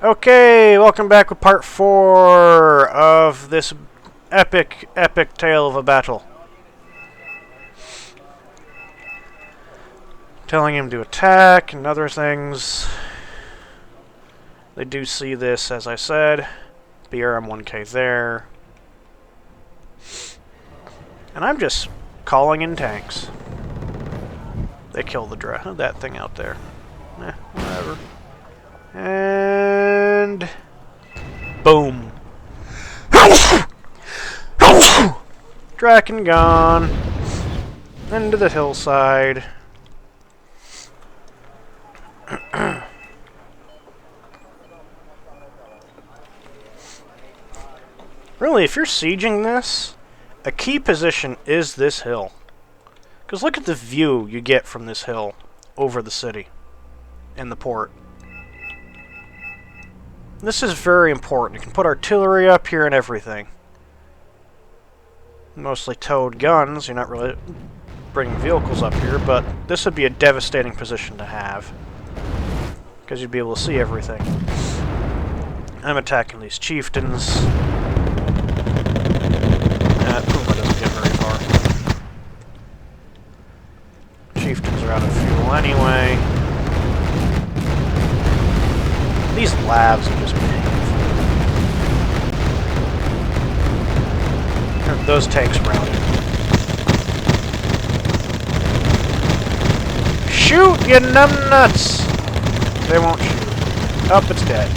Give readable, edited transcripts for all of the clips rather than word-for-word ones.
Okay, welcome back with part 4 of this epic tale of a battle. Telling him to attack and other things. They do see this, as I said. BRM1K there. And I'm just calling in tanks. They kill that thing out there. Whatever. And boom. Draken gone. Into the hillside. Really, if you're sieging this, a key position is this hill. Because look at the view you get from this hill over the city and the port. This is very important. You can put artillery up here and everything. Mostly towed guns. You're not really bringing vehicles up here, but this would be a devastating position to have. Because you'd be able to see everything. I'm attacking these chieftains. Puma doesn't get very far. Chieftains are out of fuel anyway. These labs are just painful. Those tanks routed. Shoot, you numbnuts! They won't shoot. Oh, it's dead.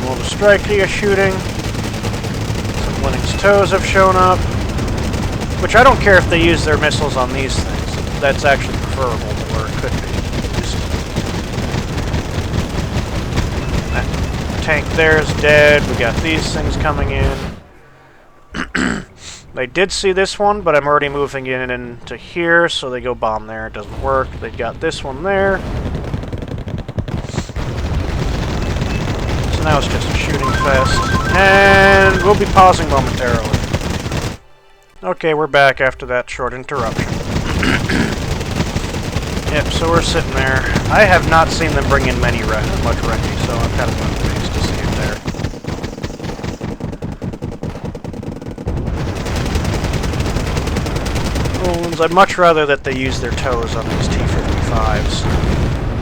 Will the Striker are shooting. Some Linux tows have shown up. Which I don't care if they use their missiles on these things. That's actually preferable to where it could be. That tank there is dead. We got these things coming in. They did see this one, but I'm already moving in into here, so they go bomb there. It doesn't work. They got this one there. So now it's just a shooting fest. And we'll be pausing momentarily. Okay, we're back after that short interruption. Yep, so we're sitting there. I have not seen them bring in much recce, so I'm kind of amazed to see it there. I'd much rather that they use their tows on these T-55s.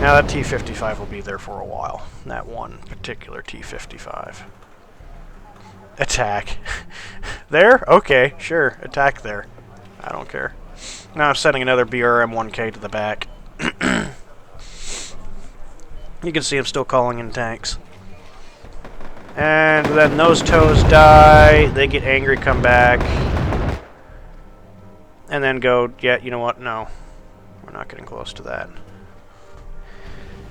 Now that T-55 will be there for a while. That one particular T-55. Attack. There? Okay, sure. Attack there. I don't care. Now I'm sending another BRM-1K to the back. You can see I'm still calling in tanks. And then those tows die. They get angry, come back. And then go, yeah, you know what? No. We're not getting close to that.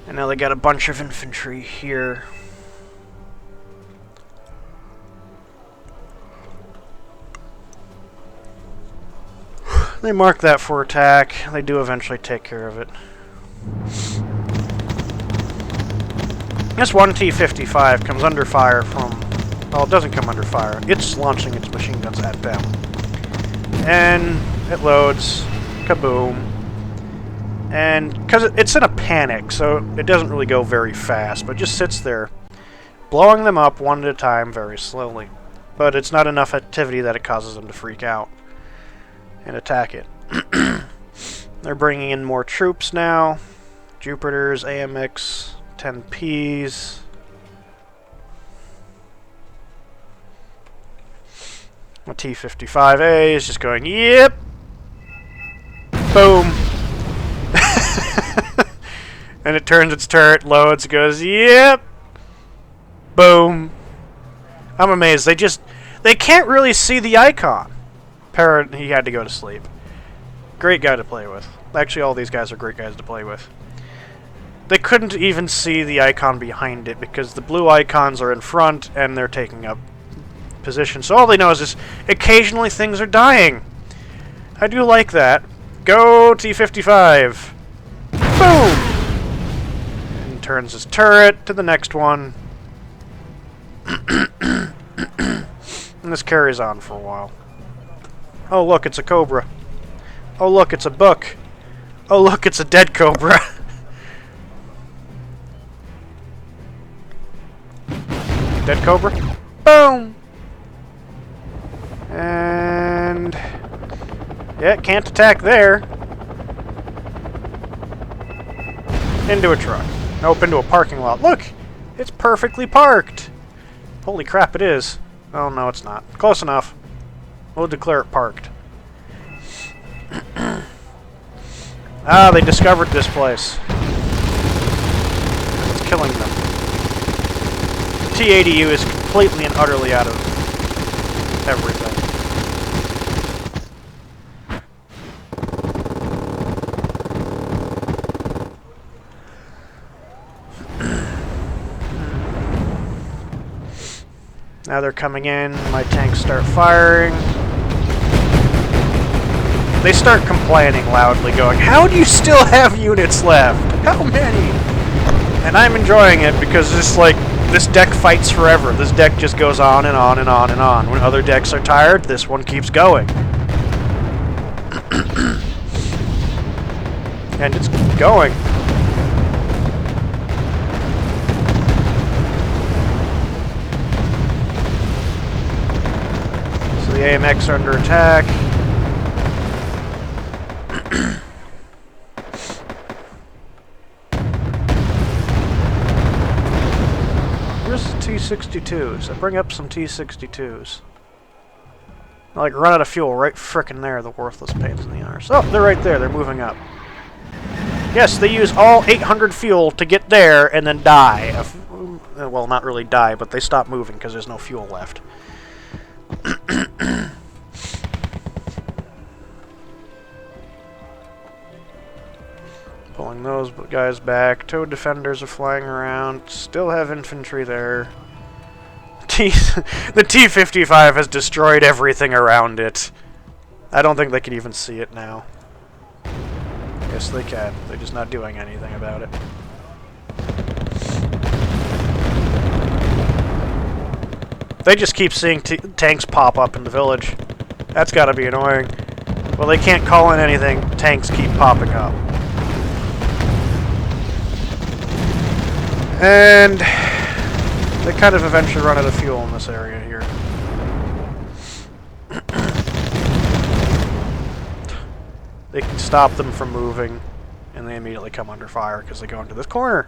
And now they got a bunch of infantry here. They mark that for attack. They do eventually take care of it. This one T-55 comes under fire from... Well, it doesn't come under fire. It's launching its machine guns at them. And it loads. Kaboom. And because it's in a panic, so it doesn't really go very fast, but just sits there, blowing them up one at a time very slowly. But it's not enough activity that it causes them to freak out and attack it. They're bringing in more troops now. Jupiters, AMX, 10Ps. A T-55A is just going, yep! Boom! And it turns its turret, loads, goes, yep! Boom! I'm amazed. They can't really see the icon. Parrot, he had to go to sleep. Great guy to play with. Actually, all these guys are great guys to play with. They couldn't even see the icon behind it because the blue icons are in front and they're taking up position. So all they know is just occasionally things are dying. I do like that. Go T-55. Boom! And turns his turret to the next one. And this carries on for a while. Oh look, it's a cobra. Oh look, it's a book. Oh look, it's a dead Cobra. Dead Cobra. Boom! And... yeah, can't attack there. Into a truck. Nope, into a parking lot. Look! It's perfectly parked! Holy crap, it is. Oh, no, it's not. Close enough. We'll declare it parked. Ah, they discovered this place. It's killing them. The T-80U is completely and utterly out of everything. Now they're coming in, my tanks start firing. They start complaining loudly, going, "How do you still have units left? How many?" And I'm enjoying it because this deck fights forever. This deck just goes on and on and on and on. When other decks are tired, this one keeps going. And it's going. So the AMX are under attack. Where's the T-62s? I bring up some T-62s. I like run out of fuel right frickin' there, the worthless pains in the arse. Oh, they're right there. They're moving up. Yes, they use all 800 fuel to get there and then die. Well, not really die, but they stop moving because there's no fuel left. Pulling those guys back. Toad defenders are flying around. Still have infantry there. The T-55 has destroyed everything around it. I don't think they can even see it now. Yes, they can. They're just not doing anything about it. They just keep seeing tanks pop up in the village. That's gotta be annoying. Well, they can't call in anything. Tanks keep popping up. And they kind of eventually run out of fuel in this area here. They can stop them from moving, and they immediately come under fire because they go into this corner.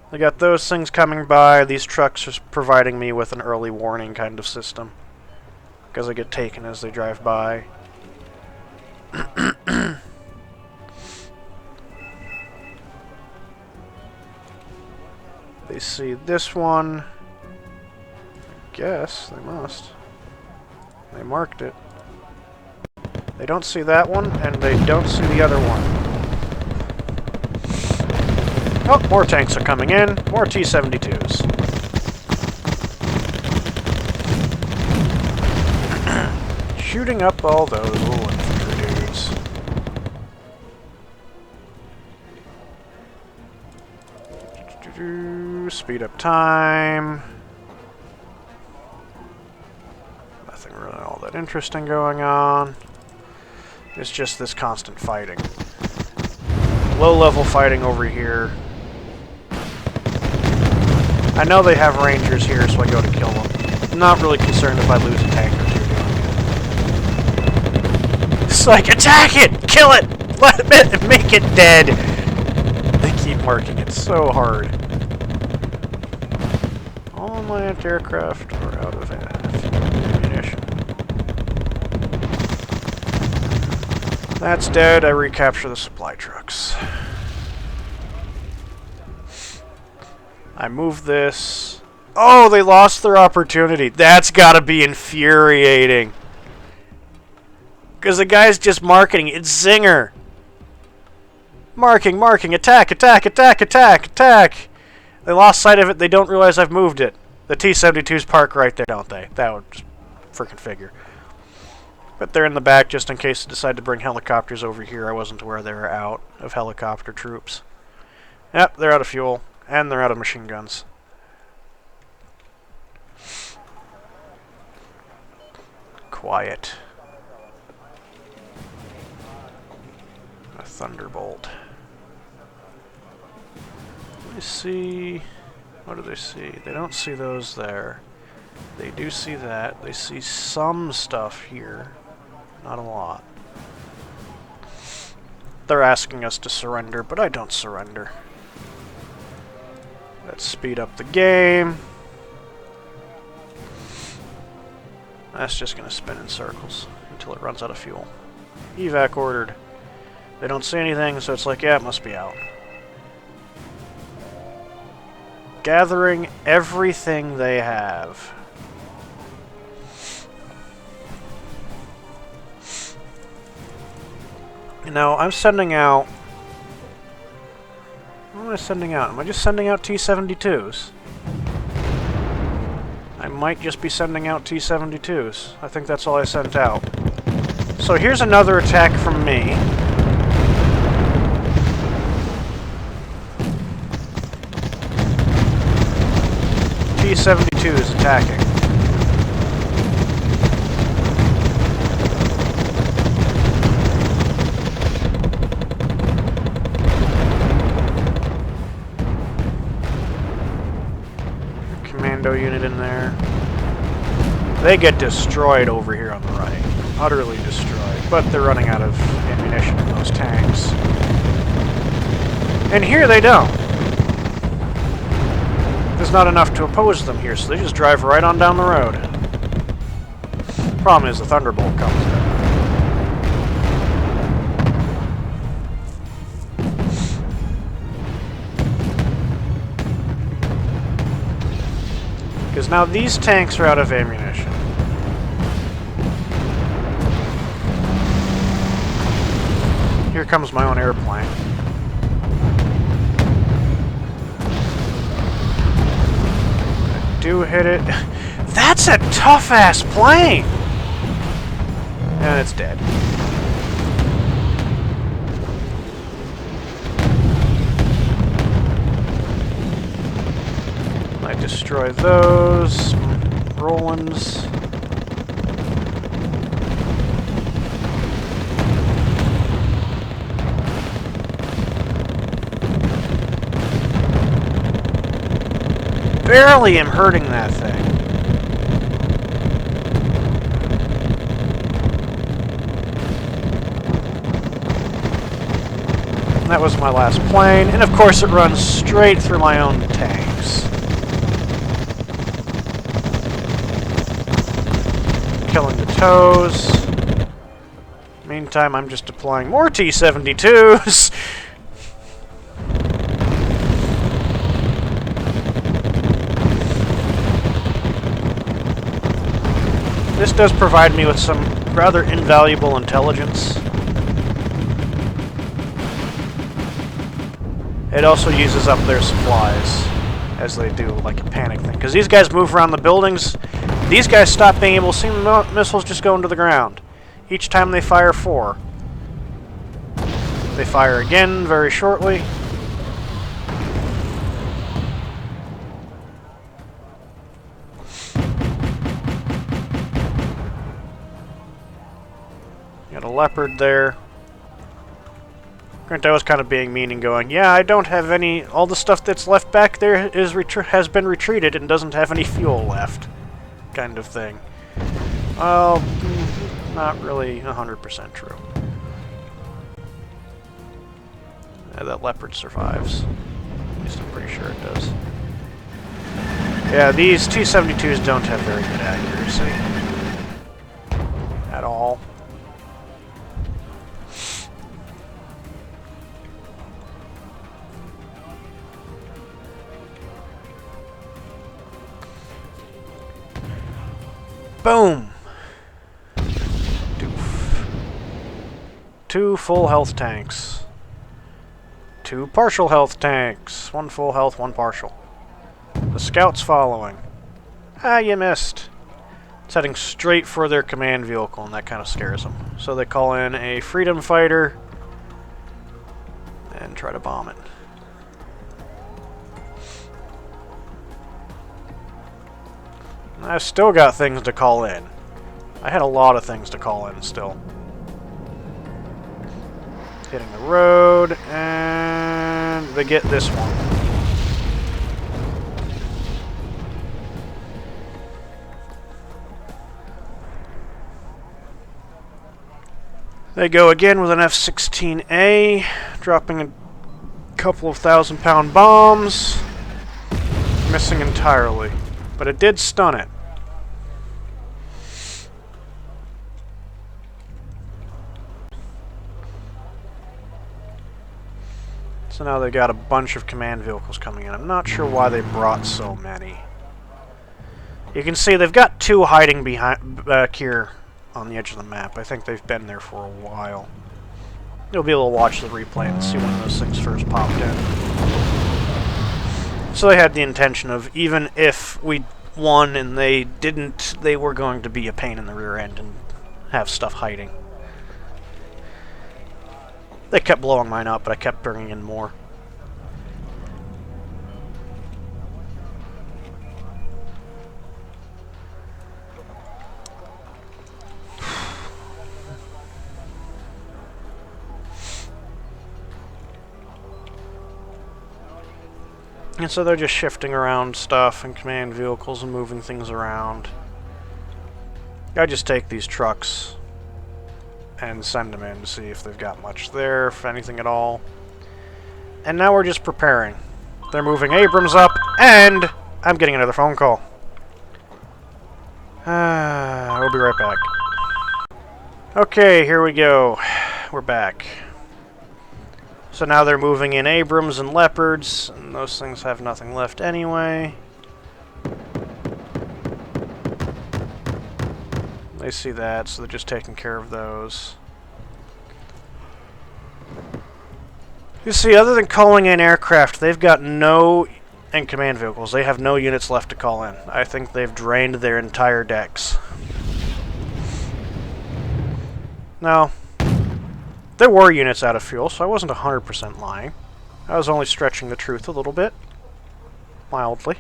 They got those things coming by. These trucks are providing me with an early warning kind of system because I get taken as they drive by. They see this one. I guess they must. They marked it. They don't see that one, and they don't see the other one. Oh, more tanks are coming in. More T-72s. Shooting up all those little infantry dudes. Speed up time. Nothing really all that interesting going on. It's just this constant fighting. Low-level fighting over here. I know they have rangers here, so I go to kill them. I'm not really concerned if I lose a tank or two doing it. It's like, attack it! Kill it! Let it make it dead! They keep marking it so hard. All my anti-aircraft are out of ammunition. That's dead. I recapture the supply trucks. I move this. Oh, they lost their opportunity. That's gotta be infuriating. Because the guy's just marketing. It's Zinger. Marking, attack, attack, attack, attack, attack. They lost sight of it. They don't realize I've moved it. The T-72s park right there, don't they? That would just freaking figure. But they're in the back just in case they decide to bring helicopters over here. I wasn't aware they were out of helicopter troops. Yep, they're out of fuel. And they're out of machine guns. Quiet. A thunderbolt. Let me see. What do they see? They don't see those there. They do see that. They see some stuff here. Not a lot. They're asking us to surrender, but I don't surrender. Let's speed up the game. That's just going to spin in circles until it runs out of fuel. Evac ordered. They don't see anything, so it's like, yeah, it must be out. Gathering everything they have. Now, I'm sending out... What am I sending out? Am I just sending out T-72s? I might just be sending out T-72s. I think that's all I sent out. So here's another attack from me. T-72 is attacking. Commando unit in there. They get destroyed over here on the right. Utterly destroyed. But they're running out of ammunition in those tanks. And here they don't. There's not enough to oppose them here, so they just drive right on down the road. Problem is, the Thunderbolt comes in. Because now these tanks are out of ammunition. Here comes my own airplane. Do hit it. That's a tough-ass plane! And it's dead. I destroy those. Rollins. Barely am hurting that thing. That was my last plane, and of course it runs straight through my own tanks. Killing the toes. Meantime, I'm just deploying more T-72s. This does provide me with some rather invaluable intelligence. It also uses up their supplies, as they do, like a panic thing. Because these guys move around the buildings, these guys stop being able to see missiles just go into the ground. Each time they fire 4. They fire again very shortly. Got a Leopard there. Granted, I was kind of being mean and going, yeah, I don't have any... All the stuff that's left back there has been retreated and doesn't have any fuel left. Kind of thing. Well, not really 100% true. Yeah, that Leopard survives. At least I'm pretty sure it does. Yeah, these T-72s don't have very good accuracy. At all. Boom! Doof. 2 full health tanks. 2 partial health tanks. 1 full health, 1 partial. The scout's following. Ah, you missed. It's heading straight for their command vehicle, and that kind of scares them. So they call in a freedom fighter and try to bomb it. I've still got things to call in. I had a lot of things to call in still. Hitting the road, and they get this one. They go again with an F-16A, dropping a couple of 1,000-pound bombs. Missing entirely, but it did stun it. So now they've got a bunch of command vehicles coming in. I'm not sure why they brought so many. You can see they've got two hiding back here on the edge of the map. I think they've been there for a while. You'll be able to watch the replay and see when those things first popped in. So they had the intention of, even if we won and they didn't, they were going to be a pain in the rear end and have stuff hiding. They kept blowing mine up, but I kept bringing in more. And so they're just shifting around stuff and command vehicles and moving things around. I just take these trucks and send them in to see if they've got much there, if anything at all. And now we're just preparing. They're moving Abrams up, and I'm getting another phone call. We'll be right back. Okay, here we go. We're back. So now they're moving in Abrams and Leopards, and those things have nothing left anyway. They see that, so they're just taking care of those. You see, other than calling in aircraft, they've got no... and command vehicles, they have no units left to call in. I think they've drained their entire decks. Now, there were units out of fuel, so I wasn't 100% lying. I was only stretching the truth a little bit. Mildly.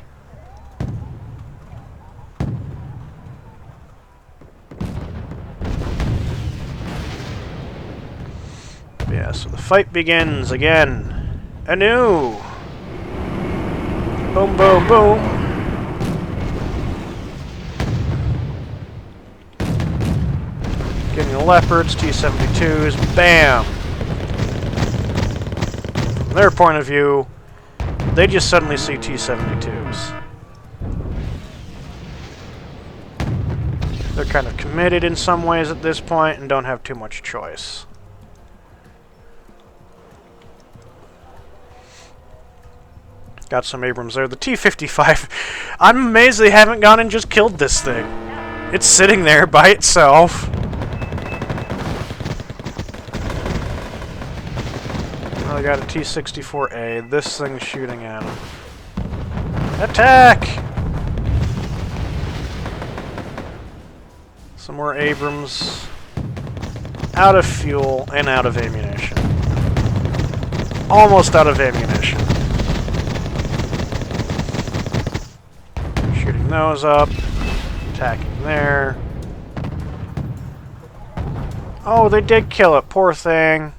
Yeah, so the fight begins again. Anew! Boom, boom, boom! Getting the Leopards, T-72s, bam! From their point of view, they just suddenly see T-72s. They're kind of committed in some ways at this point and don't have too much choice. Got some Abrams there. The T-55, I'm amazed they haven't gone and just killed this thing. It's sitting there by itself. I got a T-64A. This thing's shooting at him. Attack! Some more Abrams. Out of fuel and out of ammunition. Almost out of ammunition. Shooting those up. Attacking there. Oh, they did kill it. Poor thing.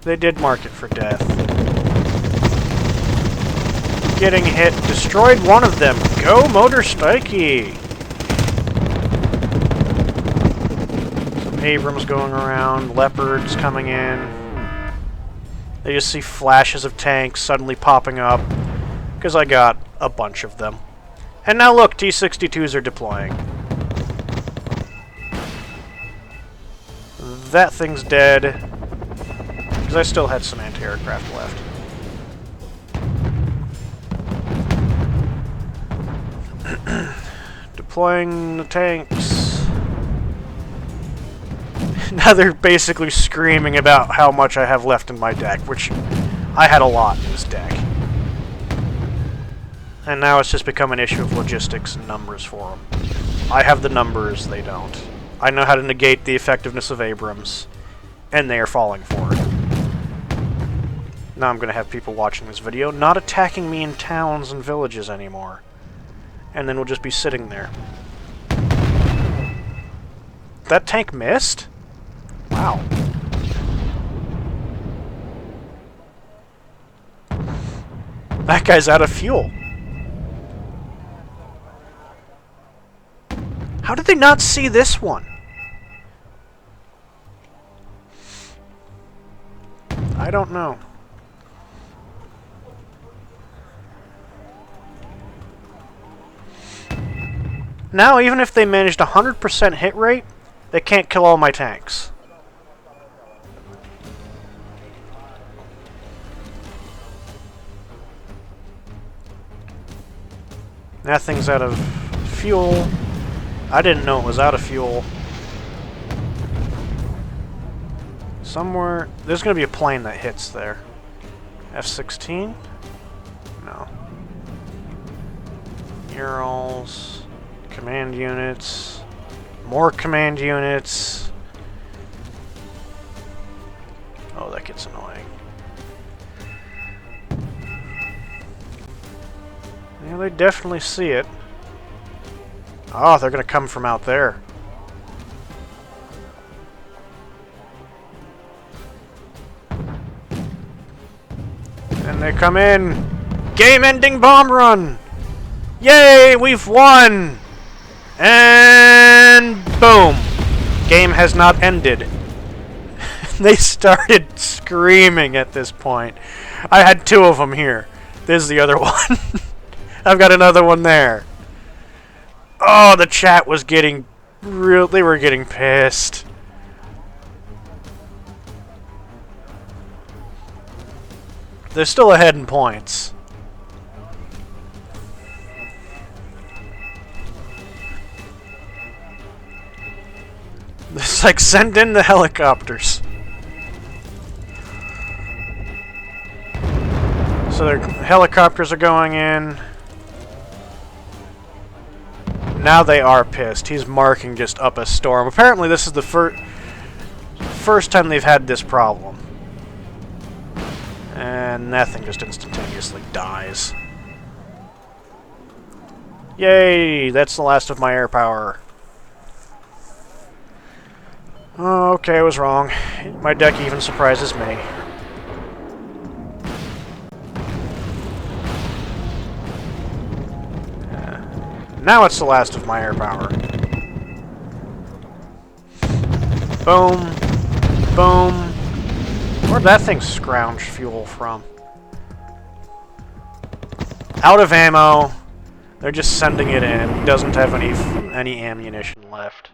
They did mark it for death. Getting hit. Destroyed one of them. Go, Motor Spikey! Some Abrams going around. Leopards coming in. They just see flashes of tanks suddenly popping up. Because I got a bunch of them. And now look, T-62s are deploying. That thing's dead. Because I still had some anti-aircraft left. Deploying the tanks. Now they're basically screaming about how much I have left in my deck, which I had a lot in this deck. And now it's just become an issue of logistics and numbers for them. I have the numbers, they don't. I know how to negate the effectiveness of Abrams, and they are falling for it. Now I'm going to have people watching this video not attacking me in towns and villages anymore. And then we'll just be sitting there. That tank missed? Wow. That guy's out of fuel. How did they not see this one? I don't know. Now, even if they managed 100% hit rate, they can't kill all my tanks. That thing's out of fuel. I didn't know it was out of fuel. Somewhere... There's going to be a plane that hits there. F-16? No. Urals. Command units. More command units. Oh, that gets annoying. Yeah, they definitely see it. Oh, they're going to come from out there. And they come in. Game-ending bomb run! Yay, we've won! And boom! Game has not ended. They started screaming at this point. I had two of them here. There's the other one. I've got another one there. Oh, the chat was getting real. They were getting pissed. They're still ahead in points. It's like, send in the helicopters. So their helicopters are going in. Now they are pissed. He's marking just up a storm. Apparently this is the first time they've had this problem. And that thing just instantaneously dies. Yay! That's the last of my air power. Oh, okay, I was wrong. My deck even surprises me. Now it's the last of my air power. Boom. Boom. Where'd that thing scrounge fuel from? Out of ammo. They're just sending it in. He doesn't have any ammunition left.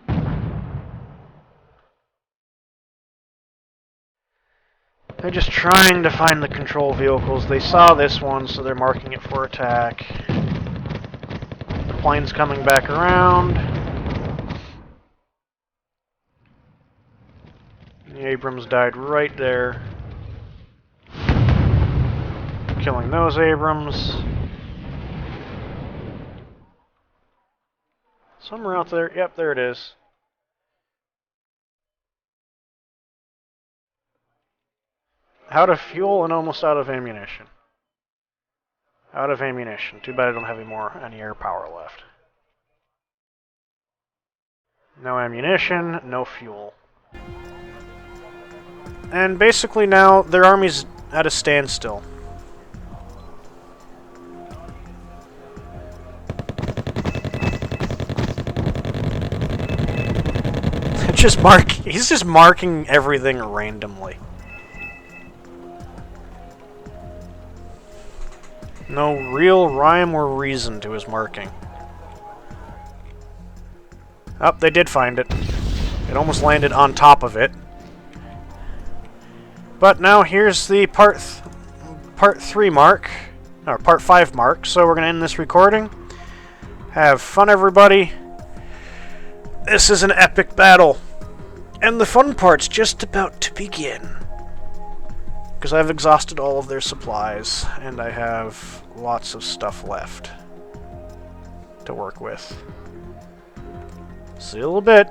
They're just trying to find the control vehicles. They saw this one, so they're marking it for attack. The plane's coming back around. The Abrams died right there. Killing those Abrams. Somewhere out there. Yep, there it is. Out of fuel and almost out of ammunition. Out of ammunition. Too bad I don't have any air power left. No ammunition, no fuel. And basically now their army's at a standstill. He's just marking everything randomly. No real rhyme or reason to his marking. Oh, they did find it. It almost landed on top of it. But now here's the part 3 mark, or part 5 mark. So we're going to end this recording. Have fun, everybody. This is an epic battle. And the fun part's just about to begin. Because I've exhausted all of their supplies, and I have lots of stuff left to work with. See you in a little bit.